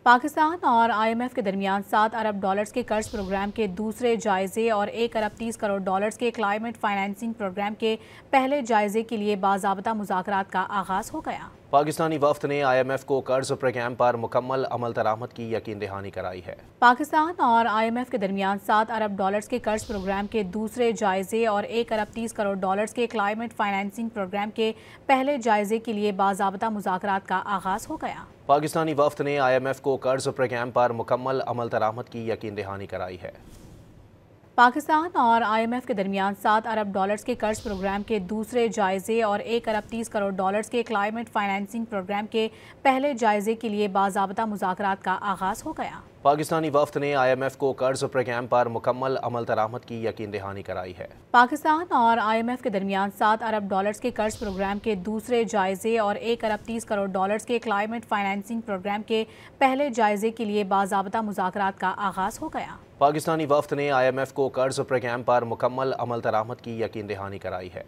پاکستان اور I am F کے درمیان 7 ارب ڈالرز کے قرض پروگرام کے دوسرے جائزے اور 1 ارب 30 کروڑ ڈالرز کے کلائمیٹ فائنینسنگ پروگرام کے پہلے جائزے کے لیے باضابطہ مذاکرات کا آغاز ہو گیا۔ پاکستانی وفد نے آئی ایم ایف کو قرض پروگرام پر مکمل عمل درآمد کی یقین دہانی کرائی ہے۔ پاکستان اور آئی ایم ایف کے درمیان 7 ارب ڈالرز کے قرض پروگرام کے دوسرے جائزے اور 1 ارب 30 کروڑ ڈالرز کے کلائمیٹ فائنینسنگ پروگرام کے پہلے جائزے کے لیے باضابطہ مذاکرات کا آغاز ہو گیا۔ پاکستانی وفد نے آئی ایم ایف کو قرض پروگرام پر مکمل عمل درآمد کی یقین دہانی کرائی ہے۔ پاکستان اور آئی ایم ایف کے درمیان 7 ارب ڈالرز کے قرض پروگرام کے دوسرے جائزے اور 1 ارب 30 کروڑ ڈالرز کے کلائمیٹ فائنینسنگ پروگرام کے پہلے جائزے کے لیے باضابطہ مذاکرات کا آغاز ہو گیا۔ پاکستانی وفد نے آئی ایم ایف کو قرض پروگرام پر مکمل عمل درآمد کی یقین دہانی کرائی ہے۔ پاکستان اور آئی ایم ایف کے درمیان 7 ارب ڈالرز کے قرض پروگرام کے دوسرے جائزے اور 1 ارب 30 کروڑ ڈالرز کے کلائمیٹ فائنینسنگ پروگرام کے پہلے جائزے کے لیے باضابطہ مذاکرات کا آغاز ہو گیا۔ پاکستانی وفد نے آئی ایم ایف کو قرض پروگرام پر مکمل عمل درآمد کی یقین دہانی کرائی ہے۔